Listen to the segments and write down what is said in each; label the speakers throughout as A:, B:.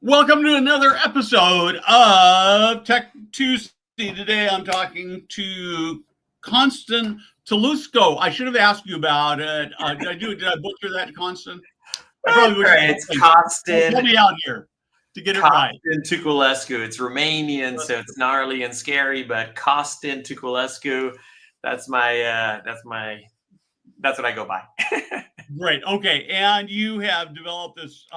A: Welcome to another episode of Tech Tuesday. Today I'm talking to Costin Tuculescu. I should have asked you about it. Did I butcher that, Costin? I probably butchered it.
B: It's Costin.
A: Help me out here to get it right.
B: Costin Tuculescu. It's Romanian, so it's gnarly and scary, but Costin Tuculescu. That's what I go by.
A: Great. Okay. And you have developed this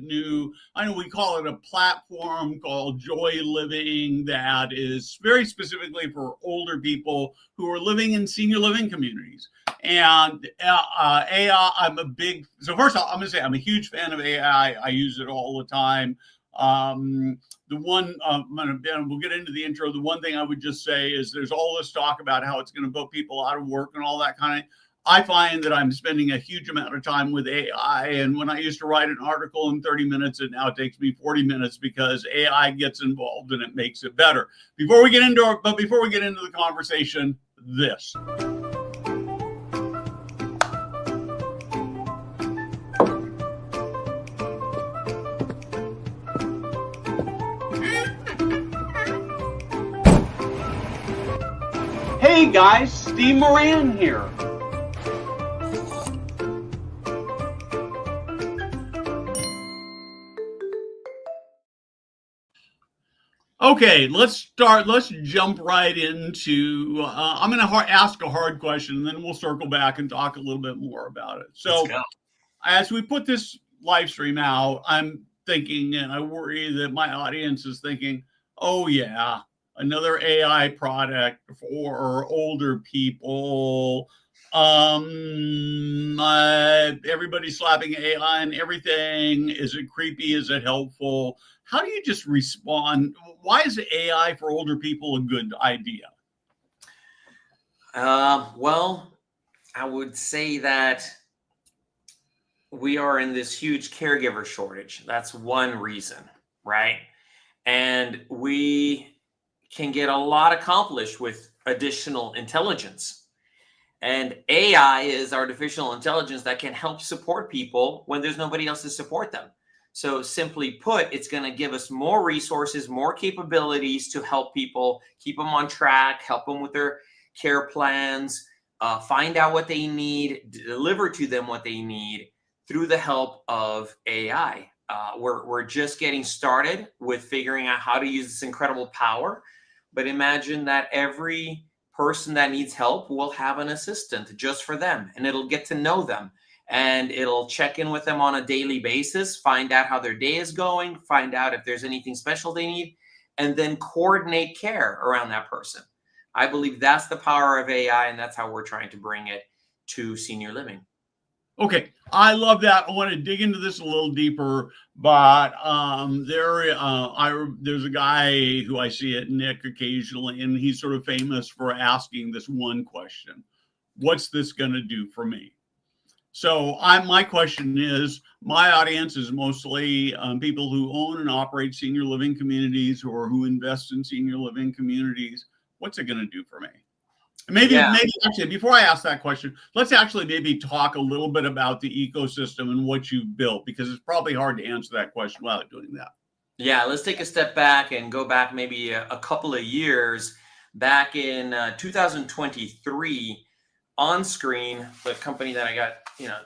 A: new, I know we call it a platform called Joy Living that is very specifically for older people who are living in senior living communities. And AI, so first of all, I'm going to say I'm a huge fan of AI. I use it all the time. We'll get into the intro. The one thing I would just say is there's all this talk about how it's going to put people out of work and all that kind of. I find that I'm spending a huge amount of time with AI. And when I used to write an article in 30 minutes, it now takes me 40 minutes because AI gets involved and it makes it better. Before we get into the conversation, this. Hey guys, Steve Moran here. Okay, let's jump right into, I'm going to ask a hard question, and then we'll circle back and talk a little bit more about it. So as we put this live stream out, I'm thinking, and I worry that my audience is thinking, oh yeah, another AI product for older people. Everybody's slapping AI and everything. Is it creepy? Is it helpful? How do you just respond? Why is AI for older people a good idea?
B: Well, I would say that we are in this huge caregiver shortage. That's one reason, right? And we can get a lot accomplished with additional intelligence. And AI is artificial intelligence that can help support people when there's nobody else to support them. So simply put, it's going to give us more resources, more capabilities to help people, keep them on track, help them with their care plans, find out what they need, deliver to them what they need through the help of AI. We're just getting started with figuring out how to use this incredible power. But imagine that every person that needs help will have an assistant just for them, and it'll get to know them. And it'll check in with them on a daily basis, find out how their day is going, find out if there's anything special they need, and then coordinate care around that person. I believe that's the power of AI, and that's how we're trying to bring it to senior living.
A: Okay, I love that. I want to dig into this a little deeper, but there's a guy who I see at Nick occasionally, and he's sort of famous for asking this one question: what's this going to do for me? So my question is, my audience is mostly people who own and operate senior living communities or who invest in senior living communities. What's it going to do for me? Maybe actually, before I ask that question, let's actually maybe talk a little bit about the ecosystem and what you've built, because it's probably hard to answer that question without doing that.
B: Yeah, let's take a step back and go back maybe a couple of years. Back in 2023, Onscreen, the company that I got,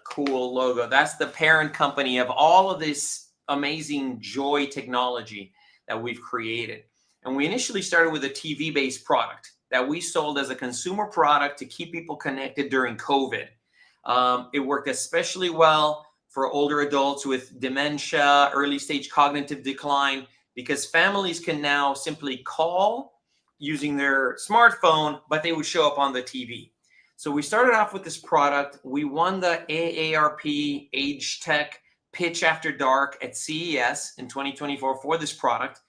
B: cool logo, that's the parent company of all of this amazing Joy technology that we've created. And we initially started with a TV-based product that we sold as a consumer product to keep people connected during COVID. It worked especially well for older adults with dementia, early stage cognitive decline, because families can now simply call using their smartphone, but they would show up on the TV. So we started off with this product. We won the AARP Age Tech Pitch After Dark at CES in 2024 for this product.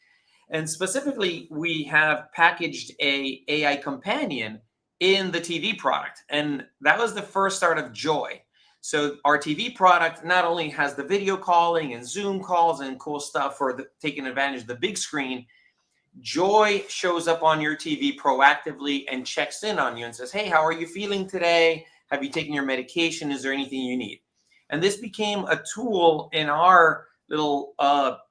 B: And specifically, we have packaged a AI companion in the TV product. And that was the first start of Joy. So our TV product not only has the video calling and Zoom calls and cool stuff for taking advantage of the big screen, Joy shows up on your TV proactively and checks in on you and says, hey, how are you feeling today? Have you taken your medication? Is there anything you need? And this became a tool in our little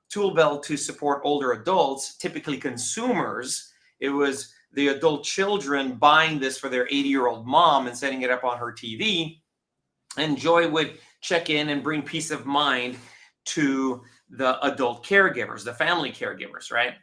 B: tool belt to support older adults, typically consumers. It was the adult children buying this for their 80-year-old mom and setting it up on her TV. And Joy would check in and bring peace of mind to the adult caregivers, the family caregivers, right?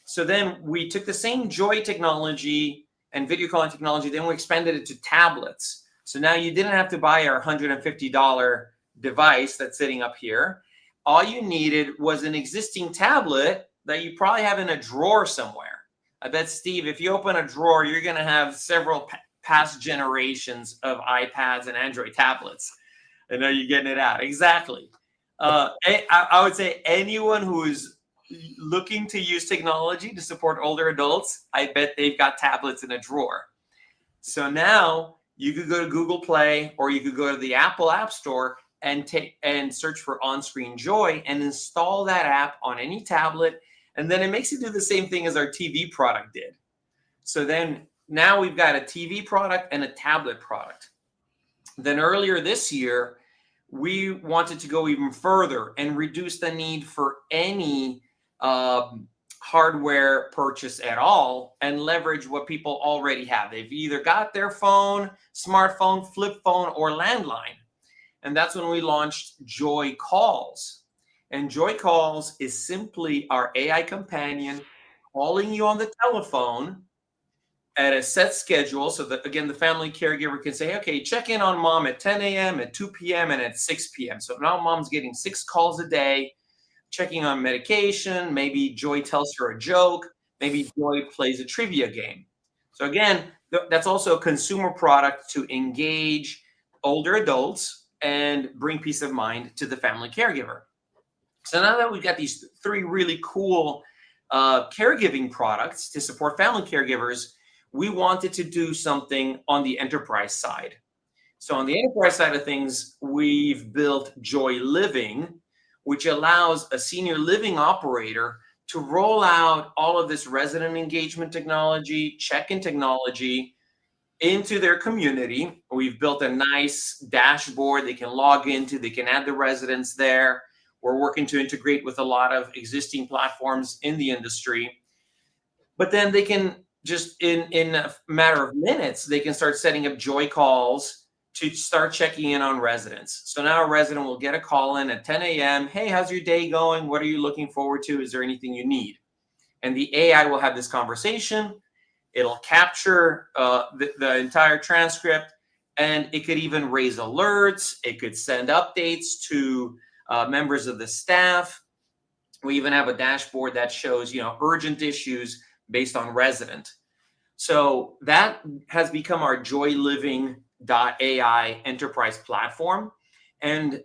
B: So then we took the same Joy technology and video calling technology, then we expanded it to tablets. So now you didn't have to buy our $150 device that's sitting up here. All you needed was an existing tablet that you probably have in a drawer somewhere. I bet, Steve, if you open a drawer, you're going to have several past generations of iPads and Android tablets. I know you're getting it out. Exactly. I would say anyone who's looking to use technology to support older adults, I bet they've got tablets in a drawer. So now you could go to Google Play or you could go to the Apple App Store and search for Onscreen Joy and install that app on any tablet. And then it makes it do the same thing as our TV product did. So then now we've got a TV product and a tablet product. Then earlier this year, we wanted to go even further and reduce the need for any hardware purchase at all and leverage what people already have. They've either got their phone, smartphone, flip phone, or landline. And that's when we launched Joy Calls. And Joy Calls is simply our AI companion calling you on the telephone at a set schedule so that, again, the family caregiver can say, okay, check in on mom at 10 a.m., at 2 p.m., and at 6 p.m. So now mom's getting 6 calls a day, checking on medication. Maybe Joy tells her a joke. Maybe Joy plays a trivia game. So again, that's also a consumer product to engage older adults and bring peace of mind to the family caregiver. So now that we've got these 3 really cool caregiving products to support family caregivers, we wanted to do something on the enterprise side. So on the enterprise side of things, we've built Joy Living, which allows a senior living operator to roll out all of this resident engagement technology, check-in technology into their community. We've built a nice dashboard they can log into. They can add the residents there. We're working to integrate with a lot of existing platforms in the industry. But then they can just in a matter of minutes, they can start setting up Joy calls to start checking in on residents. So now a resident will get a call in at 10 a.m. Hey, how's your day going? What are you looking forward to? Is there anything you need? And the AI will have this conversation. It'll capture the entire transcript, and it could even raise alerts. It could send updates to members of the staff. We even have a dashboard that shows, urgent issues based on resident. So that has become our Joy Living AI enterprise platform. And,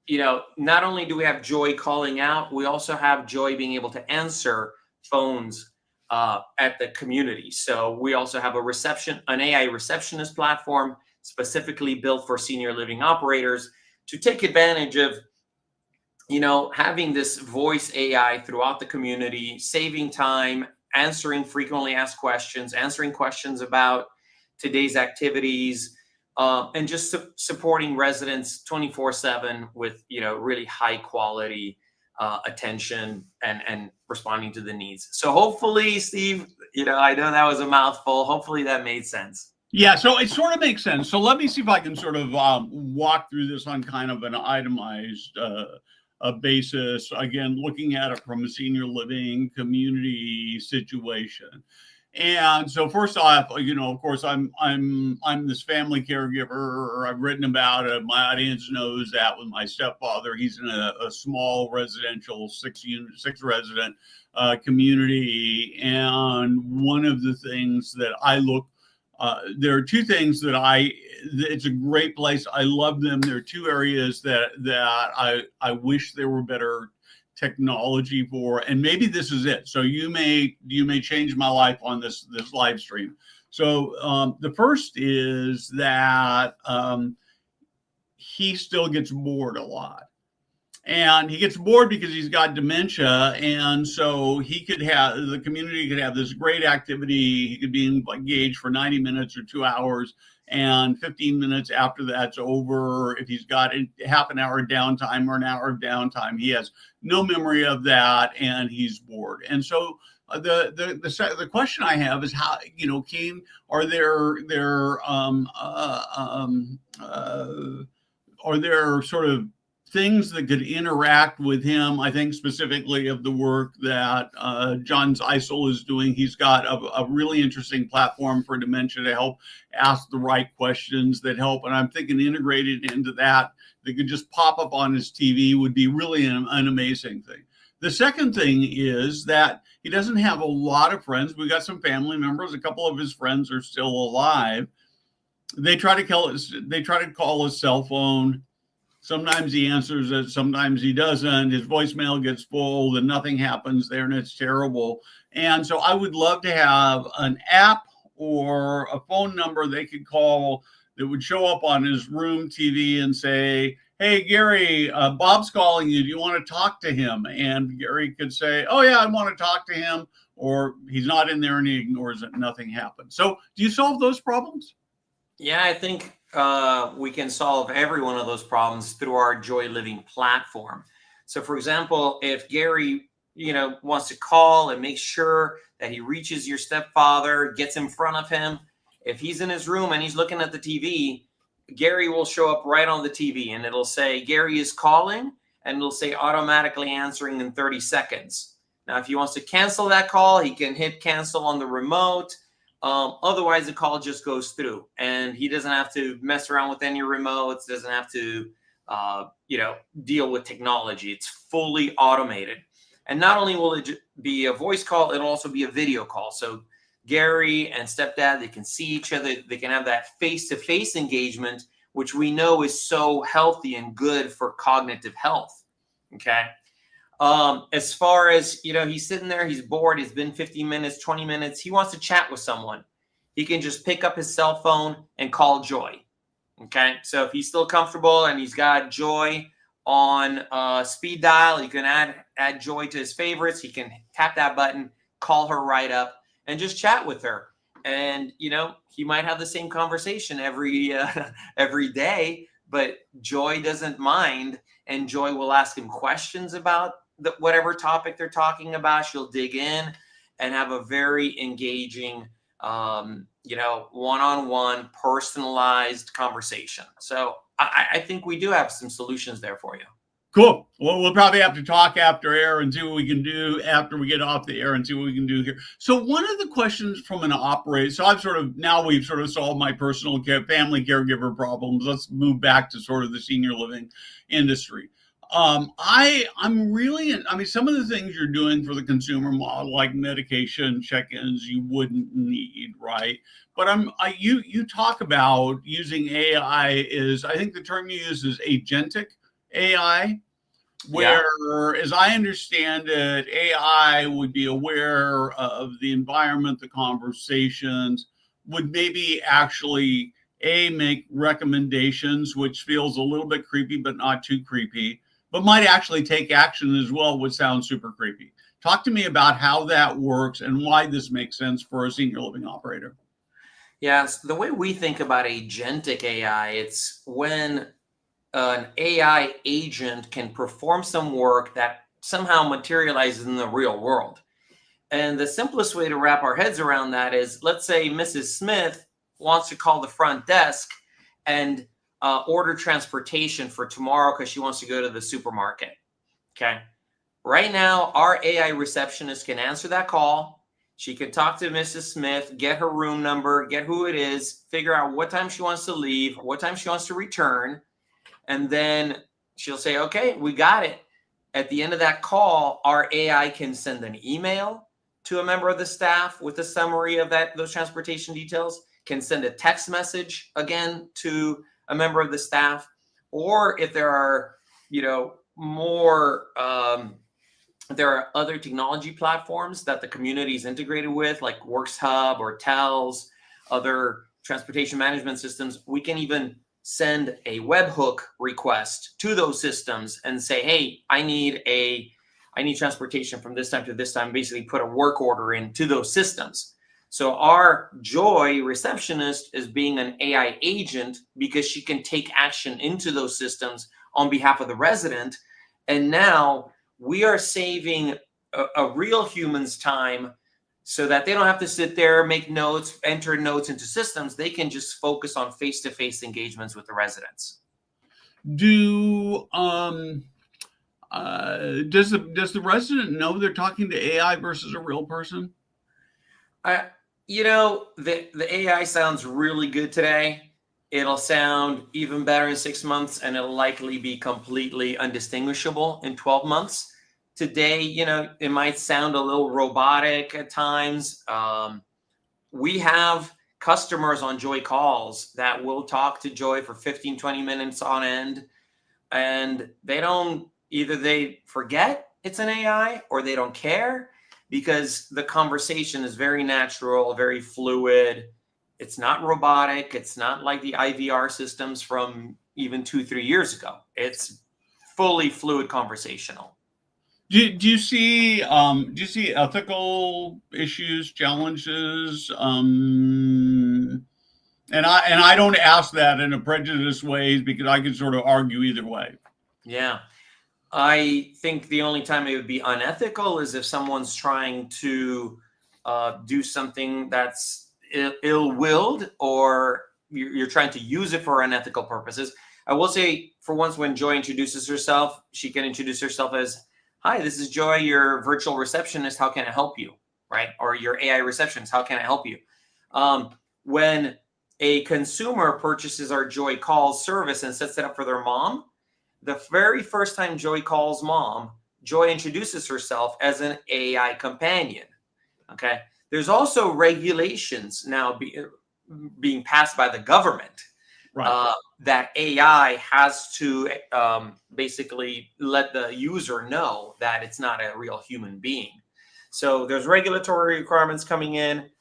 B: not only do we have Joy calling out, we also have Joy being able to answer phones at the community. So we also have an AI receptionist platform specifically built for senior living operators to take advantage of, having this voice AI throughout the community, saving time, answering frequently asked questions, answering questions about today's activities, and just supporting residents 24/7 with, really high quality attention and responding to the needs. So hopefully, Steve, I know that was a mouthful. Hopefully that made sense.
A: Yeah, so it sort of makes sense. So let me see if I can sort of walk through this on kind of an itemized basis. Again, looking at it from a senior living community situation. And so first off, of course, I'm this family caregiver. I've written about it. My audience knows that with my stepfather. He's in a small residential 6 resident community. And one of the things that I look, there are 2 things that it's a great place. I love them. There are 2 areas that I wish there were better technology for, and maybe this is it. So you may change my life on this live stream. So the first is that he still gets bored a lot. And he gets bored because he's got dementia. And so the community could have this great activity. He could be engaged for 90 minutes or 2 hours. and 15 minutes after that's over, if he's got a half an hour downtime or an hour of downtime, he has no memory of that and he's bored. And so the question I have is how, Keen, are there sort of things that could interact with him? I think specifically of the work that John Zeisel is doing. He's got a really interesting platform for dementia to help ask the right questions that help. And I'm thinking integrated into that could just pop up on his TV would be really an amazing thing. The second thing is that he doesn't have a lot of friends. We got some family members. A couple of his friends are still alive. They try to call his cell phone. Sometimes he answers it, sometimes he doesn't. His voicemail gets full and nothing happens there, and it's terrible. And so I would love to have an app or a phone number they could call that would show up on his room TV and say, "Hey, Gary, Bob's calling you. Do you want to talk to him?" And Gary could say, "Oh, yeah, I want to talk to him." Or he's not in there and he ignores it. Nothing happens. So do you solve those problems?
B: Yeah, I think we can solve every one of those problems through our Joy Living platform. So, for example, if Gary, wants to call and make sure that he reaches your stepfather, gets in front of him, if he's in his room and he's looking at the TV, Gary will show up right on the TV and it'll say, "Gary is calling," and it'll say automatically answering in 30 seconds. Now, if he wants to cancel that call, he can hit cancel on the remote. Otherwise, the call just goes through and he doesn't have to mess around with any remotes, doesn't have to, deal with technology. It's fully automated. And not only will it be a voice call, it'll also be a video call. So Gary and stepdad, they can see each other. They can have that face-to-face engagement, which we know is so healthy and good for cognitive health. Okay. As far as, he's sitting there, he's bored, it's been 15 minutes, 20 minutes, he wants to chat with someone. He can just pick up his cell phone and call Joy. Okay. So if he's still comfortable and he's got Joy on speed dial, you can add Joy to his favorites. He can tap that button, call her right up and just chat with her. And, he might have the same conversation every day, but Joy doesn't mind. And Joy will ask him questions about whatever topic they're talking about. She'll dig in and have a very engaging, one-on-one personalized conversation. So I think we do have some solutions there for you.
A: Cool. Well, we'll probably have to talk after air and see what we can do after we get off the air and see what we can do here. So one of the questions from an operator, so we've sort of solved my personal family caregiver problems. Let's move back to sort of the senior living industry. Some of the things you're doing for the consumer model, like medication check-ins, you wouldn't need, right? But you talk about using AI I think the term you use is agentic AI, where, as I understand it, AI would be aware of the environment, the conversations, would maybe actually make recommendations, which feels a little bit creepy, but not too creepy, but might actually take action as well, would sound super creepy. Talk to me about how that works and why this makes sense for a senior living operator.
B: Yes, the way we think about agentic AI, it's when an AI agent can perform some work that somehow materializes in the real world. And the simplest way to wrap our heads around that is, let's say Mrs. Smith wants to call the front desk and order transportation for tomorrow because she wants to go to the supermarket. Okay. Right now, our AI receptionist can answer that call. She can talk to Mrs. Smith, get her room number, get who it is, figure out what time she wants to leave, what time she wants to return. And then she'll say, "Okay, we got it." At the end of that call, our AI can send an email to a member of the staff with a summary of those transportation details, can send a text message again to a member of the staff. Or if there are, there are other technology platforms that the community is integrated with, like WorksHub or TELS, other transportation management systems. We can even send a webhook request to those systems and say, "Hey, I need transportation from this time to this time," basically put a work order into those systems. So our Joy receptionist is being an AI agent because she can take action into those systems on behalf of the resident. And now we are saving a real human's time so that they don't have to sit there, make notes, enter notes into systems. They can just focus on face-to-face engagements with the residents.
A: Does the resident know they're talking to AI versus a real person?
B: The AI sounds really good today. It'll sound even better in 6 months, and it'll likely be completely undistinguishable in 12 months. Today, it might sound a little robotic at times. We have customers on Joy calls that will talk to Joy for 15, 20 minutes on end, and either they forget it's an AI or they don't care, because the conversation is very natural, very fluid. It's not robotic. It's not like the IVR systems from even 2-3 years ago. It's fully fluid conversational.
A: Do you see ethical issues, challenges? And I don't ask that in a prejudiced way, because I can sort of argue either way.
B: Yeah. I think the only time it would be unethical is if someone's trying to do something that's ill-willed, or you're trying to use it for unethical purposes. I will say, for once, when Joy introduces herself, she can introduce herself as, "Hi, this is Joy, your virtual receptionist. How can I help you?" Right? Or your AI receptionist. "How can I help you?" When a consumer purchases our Joy Calls service and sets it up for their mom, the very first time Joy calls mom, Joy introduces herself as an AI companion. Okay. There's also regulations now being passed by the government,
A: right,
B: that AI has to basically let the user know that it's not a real human being. So there's regulatory requirements coming in.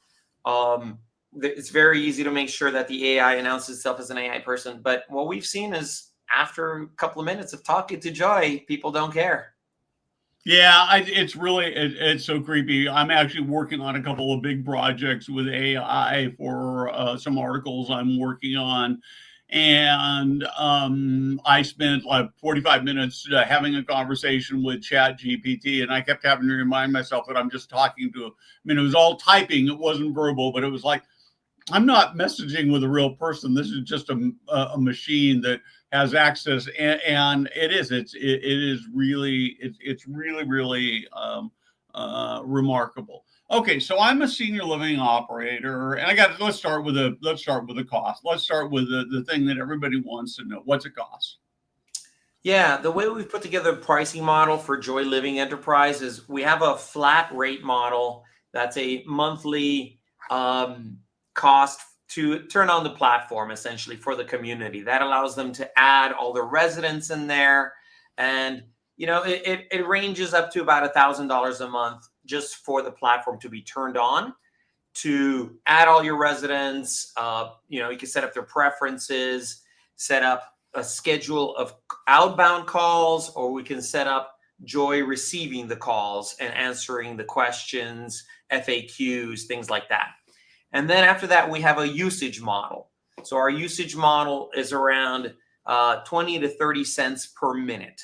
B: It's very easy to make sure that the AI announces itself as an AI person. But what we've seen is, after a couple of minutes of talking to Joy, people don't care.
A: Yeah, it's so creepy. I'm actually working on a couple of big projects with AI for some articles I'm working on. And I spent like 45 minutes having a conversation with Chat GPT, and I kept having to remind myself that I'm just talking to, it was all typing. It wasn't verbal, but it was like, I'm not messaging with a real person. This is just a machine that has access, and it's really remarkable. Okay, so I'm a senior living operator, and let's start with the cost. Let's start with the thing that everybody wants to know. What's it cost?
B: Yeah, the way we've put together a pricing model for Joy Living Enterprise is we have a flat rate model that's a monthly cost to turn on the platform, essentially, for the community. That allows them to add all the residents in there. And, it ranges up to about $1,000 a month just for the platform to be turned on, to add all your residents. You can set up their preferences, set up a schedule of outbound calls, or we can set up Joy receiving the calls and answering the questions, FAQs, things like that. And then after that, we have a usage model. So our usage model is around 20 to 30 cents per minute.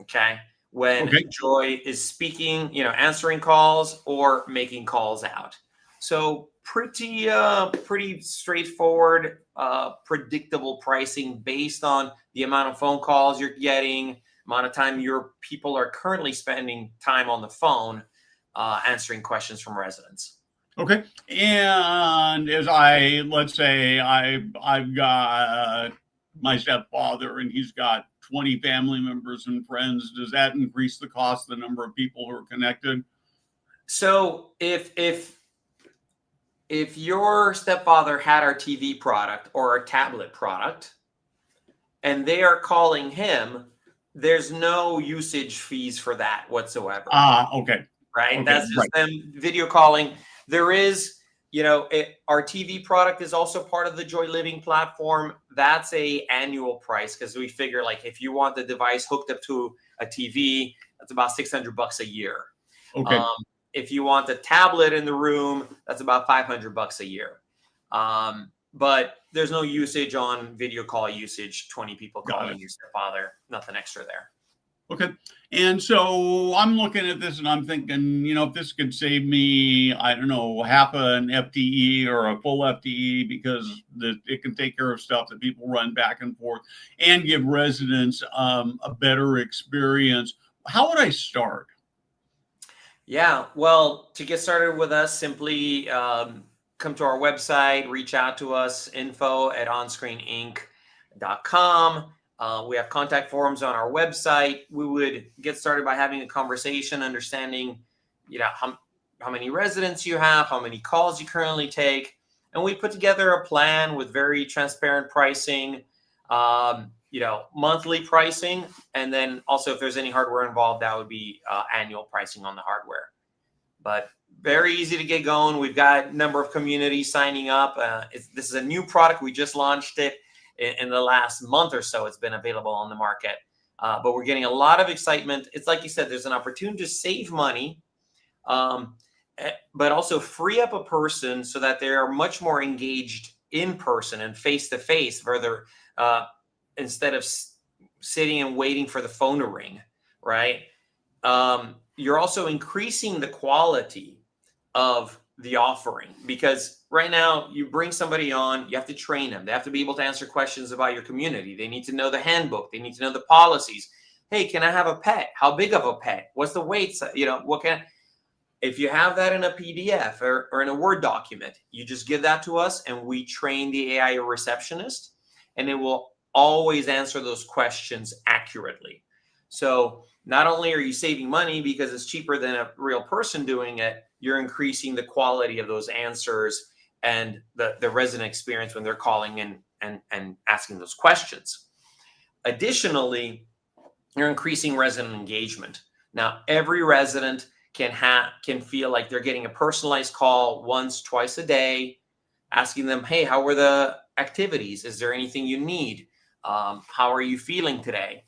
B: Okay. When Joy is speaking, answering calls or making calls out. So pretty straightforward, predictable pricing based on the amount of phone calls you're getting, amount of time your people are currently spending time on the phone, answering questions from residents.
A: Okay. And let's say I've got my stepfather, and he's got 20 family members and friends. Does that increase the cost, the number of people who are connected?
B: So if your stepfather had our TV product or our tablet product, and they are calling him, there's no usage fees for that whatsoever.
A: Okay.
B: Right? Okay, that's just them video calling. There is, our TV product is also part of the Joy Living platform. That's a annual price, because we figure, like, if you want the device hooked up to a TV, that's about $600 a year.
A: Okay.
B: if you want the tablet in the room, that's about $500 a year. But there's no usage on video call usage, 20 people calling your stepfather, nothing extra there.
A: Okay. And so I'm looking at this and I'm thinking, if this could save me, I don't know, half an FTE or a full FTE, because it can take care of stuff that people run back and forth and give residents a better experience. How would I start?
B: Yeah, well, to get started with us, simply come to our website, reach out to us, info@onscreeninc.com. We have contact forms on our website. We would get started by having a conversation, understanding, how many residents you have, how many calls you currently take, and we put together a plan with very transparent pricing, monthly pricing, and then also if there's any hardware involved, that would be annual pricing on the hardware. But very easy to get going. We've got a number of communities signing up. This is a new product. We just launched it in the last month or so. It's been available on the market, but we're getting a lot of excitement. It's like you said, there's an opportunity to save money, but also free up a person so that they are much more engaged in person and face to face, further instead of sitting and waiting for the phone to ring, right? You're also increasing the quality of the offering, because right now you bring somebody on, you have to train them. They have to be able to answer questions about your community. They need to know the handbook. They need to know the policies. Hey, can I have a pet? How big of a pet? What's the weight? If you have that in a PDF or in a Word document, you just give that to us and we train the AI receptionist, and it will always answer those questions accurately. So not only are you saving money because it's cheaper than a real person doing it, you're increasing the quality of those answers and the resident experience when they're calling in and asking those questions. Additionally, you're increasing resident engagement. Now, every resident can feel like they're getting a personalized call once, twice a day, asking them, hey, how were the activities? Is there anything you need? How are you feeling today?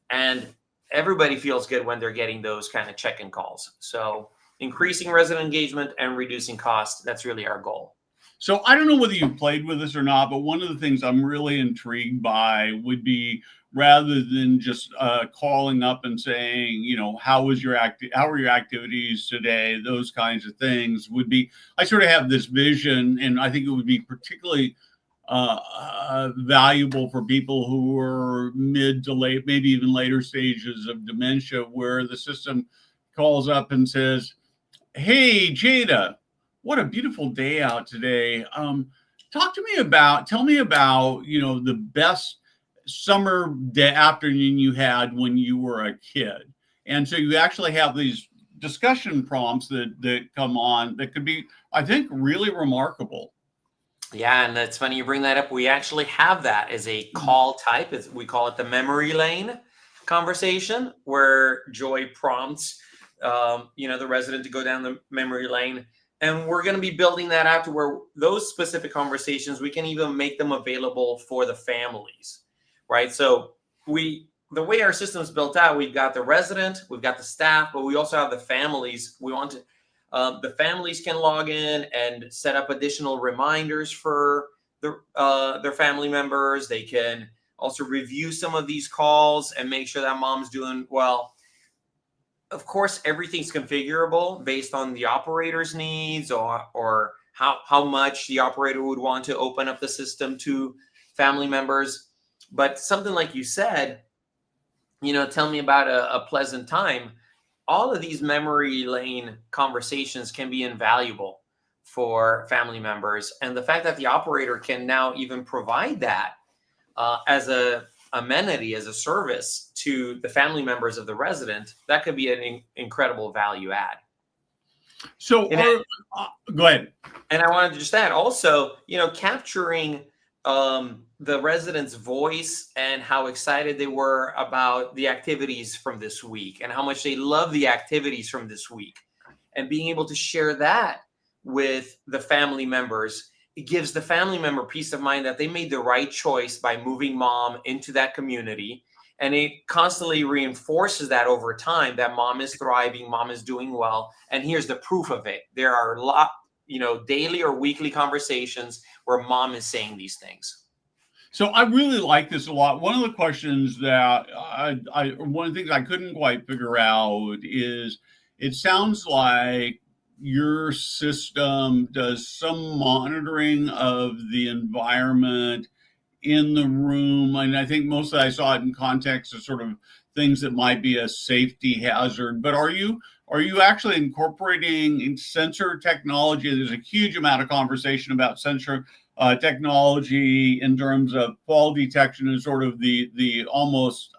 B: And everybody feels good when they're getting those kind of check-in calls. So increasing resident engagement and reducing costs, that's really our goal.
A: So I don't know whether you've played with this or not, but one of the things I'm really intrigued by would be, rather than just calling up and saying, how are your activities today, those kinds of things, would be, I sort of have this vision, and I think it would be particularly valuable for people who are mid to late, maybe even later stages of dementia, where the system calls up and says, hey, Jada, what a beautiful day out today. Tell me about, the best summer day afternoon you had when you were a kid. And so you actually have these discussion prompts that come on that could be, I think, really remarkable.
B: Yeah, and that's funny you bring that up. We actually have that as a call type. We call it the memory lane conversation, where Joy prompts the resident to go down the memory lane. And we're going to be building that out to where those specific conversations, we can even make them available for the families, right? So the way our system is built out, we've got the resident, we've got the staff, but we also have the families. We want to, the families can log in and set up additional reminders for their family members. They can also review some of these calls and make sure that mom's doing well. Of course, everything's configurable based on the operator's needs or how much the operator would want to open up the system to family members. But something like you said, tell me about a pleasant time. All of these memory lane conversations can be invaluable for family members. And the fact that the operator can now even provide that as a amenity, as a service to the family members of the resident, that could be an incredible value add.
A: So go ahead.
B: And I wanted to just add also, capturing the resident's voice and how excited they were about the activities from this week and how much they love the activities from this week, and being able to share that with the family members. It gives the family member peace of mind that they made the right choice by moving mom into that community. And it constantly reinforces that over time, that mom is thriving, mom is doing well. And here's the proof of it. There are a lot, daily or weekly conversations where mom is saying these things.
A: So I really like this a lot. One of the questions that one of the things I couldn't quite figure out is, it sounds like your system does some monitoring of the environment in the room. And I think mostly I saw it in context of sort of things that might be a safety hazard. But are you actually incorporating sensor technology? There's a huge amount of conversation about sensor technology in terms of fall detection and sort of the almost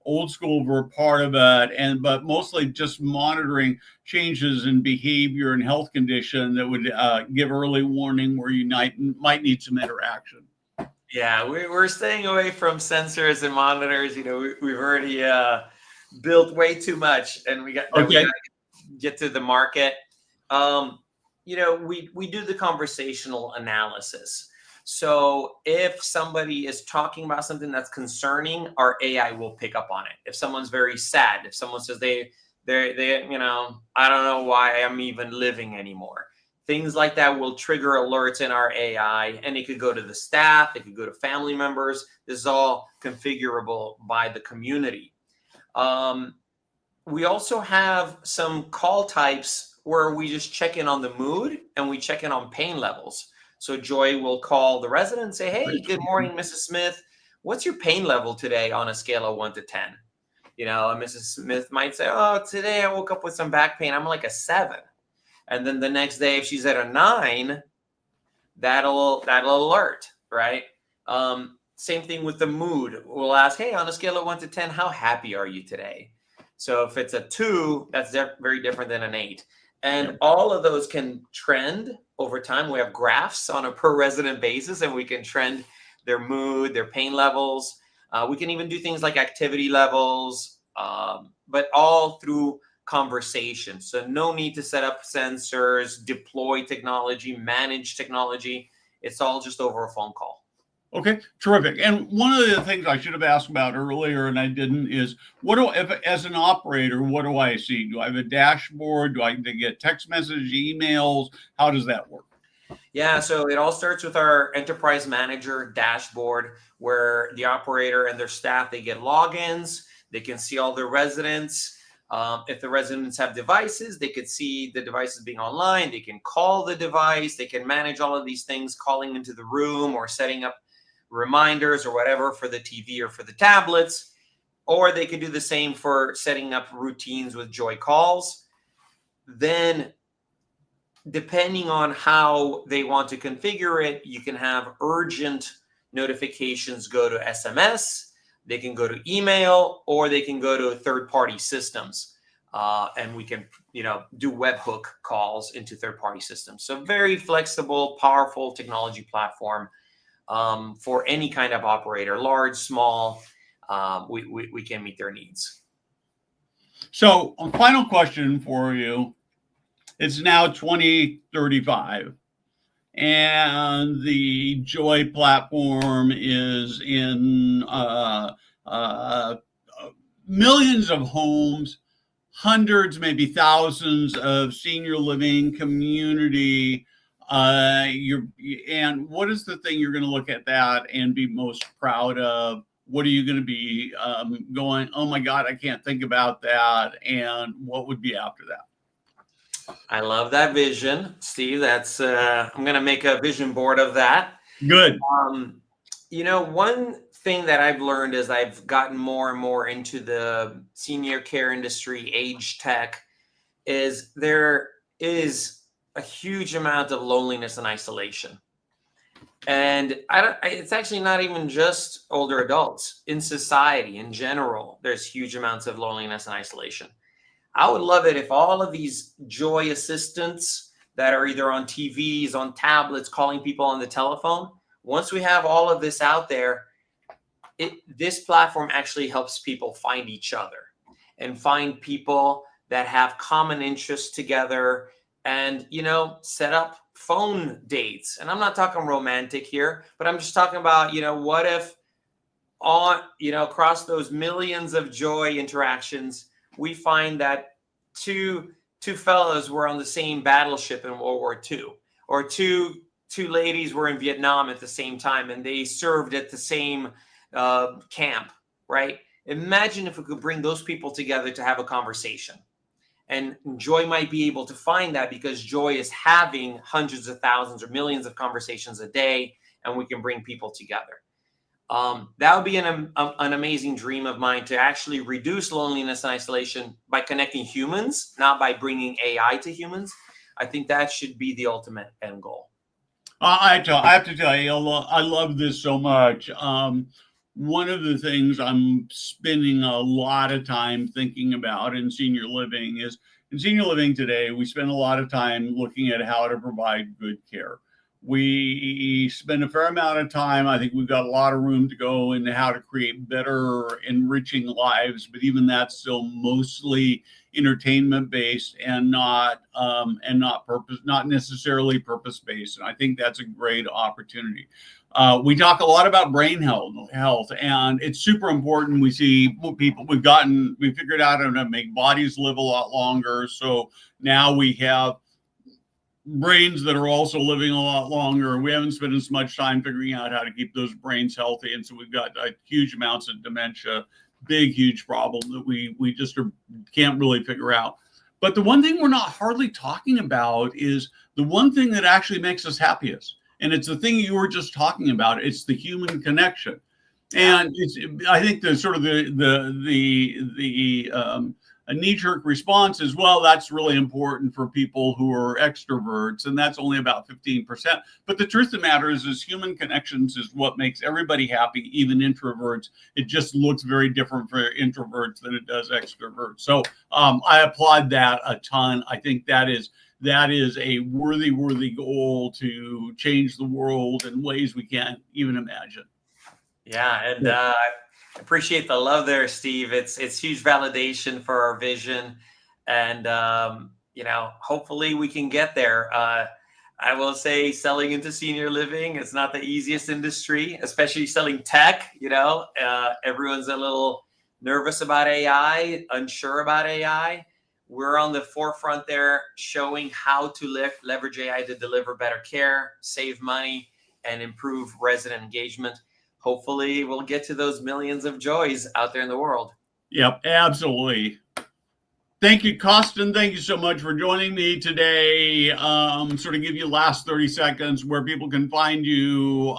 A: old school part of it, but mostly just monitoring changes in behavior and health condition that would give early warning where you might need some interaction.
B: Yeah, we're staying away from sensors and monitors. We've already built way too much, and we got to get to the market. We do the conversational analysis. So if somebody is talking about something that's concerning, our AI will pick up on it. If someone's very sad, if someone says they I don't know why I'm even living anymore. Things like that will trigger alerts in our AI, and it could go to the staff, it could go to family members. This is all configurable by the community. We also have some call types where we just check in on the mood and we check in on pain levels. So Joy will call the resident and say, hey, good morning, Mrs. Smith. What's your pain level today on a scale of 1 to 10? And Mrs. Smith might say, oh, today I woke up with some back pain. I'm like a 7. And then the next day, if she's at a 9, that'll alert, right? Same thing with the mood. We'll ask, hey, on a scale of 1 to 10, how happy are you today? So if it's a 2, that's very different than an 8. And all of those can trend over time. We have graphs on a per resident basis, and we can trend their mood, their pain levels. We can even do things like activity levels, but all through conversation. So no need to set up sensors, deploy technology, manage technology. It's all just over a phone call.
A: Okay, terrific. And one of the things I should have asked about earlier and I didn't is, as an operator, what do I see? Do I have a dashboard? Do I get text message, emails? How does that work?
B: Yeah, so it all starts with our enterprise manager dashboard, where the operator and their staff, they get logins, they can see all their residents. If the residents have devices, they could see the devices being online. They can call the device. They can manage all of these things, calling into the room or setting up reminders or whatever for the TV or for the tablets. Or they could do the same for setting up routines with Joy calls. Then, depending on how they want to configure it, you can have urgent notifications go to SMS. They can go to email, or they can go to third-party systems, and we can, do webhook calls into third-party systems. So very flexible, powerful technology platform for any kind of operator, large, small. We can meet their needs.
A: So, a final question for you. It's now 2035. And the Joy platform is in millions of homes, hundreds, maybe thousands of senior living community. And what is the thing you're going to look at that and be most proud of? What are you going to be going, oh my God, I can't think about that? And what would be after that?
B: I love that vision, Steve. That's I'm going to make a vision board of that.
A: Good.
B: One thing that I've learned as I've gotten more and more into the senior care industry, age tech, is there is a huge amount of loneliness and isolation. And it's actually not even just older adults. In society, in general, there's huge amounts of loneliness and isolation. I would love it if all of these Joy assistants that are either on TVs, on tablets, calling people on the telephone, once we have all of this out there, this platform actually helps people find each other and find people that have common interests together and, set up phone dates. And I'm not talking romantic here, but I'm just talking about, what if across those millions of joy interactions, we find that two fellows were on the same battleship in World War II, or two ladies were in Vietnam at the same time, and they served at the same camp, right? Imagine if we could bring those people together to have a conversation. And Joy might be able to find that, because Joy is having hundreds of thousands or millions of conversations a day, and we can bring people together. That would be an amazing dream of mine, to actually reduce loneliness and isolation by connecting humans, not by bringing AI to humans. I think that should be the ultimate end goal.
A: I have to tell you, I love this so much. One of the things I'm spending a lot of time thinking about in senior living is, in senior living today, we spend a lot of time looking at how to provide good care. We spend a fair amount of time, I think we've got a lot of room to go into how to create better, enriching lives, but even that's still mostly entertainment based and not necessarily purpose based. And I think that's a great opportunity. We talk a lot about brain health, and it's super important. We see people, we figured out how to make bodies live a lot longer. So now we have brains that are also living a lot longer. We haven't spent as much time figuring out how to keep those brains healthy. And so we've got huge amounts of dementia, huge problem that we just can't really figure out. But the one thing we're not hardly talking about is the one thing that actually makes us happiest. And it's the thing you were just talking about. It's the human connection. And I think the sort of a knee-jerk response is, well, that's really important for people who are extroverts, and that's only about 15%. But the truth of the matter is human connections is what makes everybody happy, even introverts. It just looks very different for introverts than it does extroverts. So I applaud that a ton. I think that is a worthy goal to change the world in ways we can't even imagine.
B: Yeah, and I appreciate the love there, Steve. It's huge validation for our vision, and hopefully we can get there. I will say, selling into senior living, it's not the easiest industry, especially selling tech. Everyone's a little nervous about AI, unsure about AI. We're on the forefront there, showing how to leverage AI to deliver better care, save money, and improve resident engagement. Hopefully we'll get to those millions of joys out there in the world.
A: Yep, absolutely. Thank you, Costin. Thank you so much for joining me today. Sort of give you last 30 seconds where people can find you.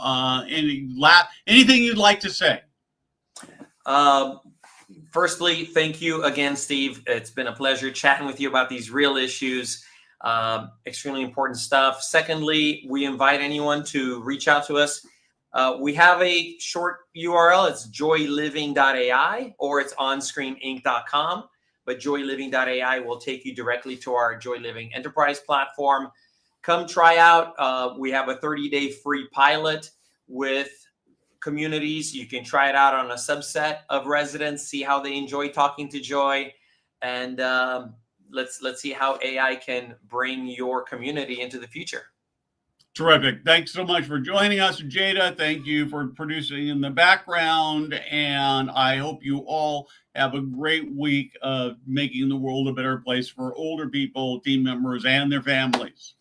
A: Anything you'd like to say?
B: Firstly, thank you again, Steve. It's been a pleasure chatting with you about these real issues. Extremely important stuff. Secondly, we invite anyone to reach out to us. We have a short URL. It's joyliving.ai, or it's onscreeninc.com. But joyliving.ai will take you directly to our Joy Living Enterprise platform. Come try out. We have a 30-day free pilot with communities. You can try it out on a subset of residents, see how they enjoy talking to Joy, and let's see how AI can bring your community into the future.
A: Terrific. Thanks so much for joining us, Jada. Thank you for producing in the background. And I hope you all have a great week of making the world a better place for older people, team members, and their families.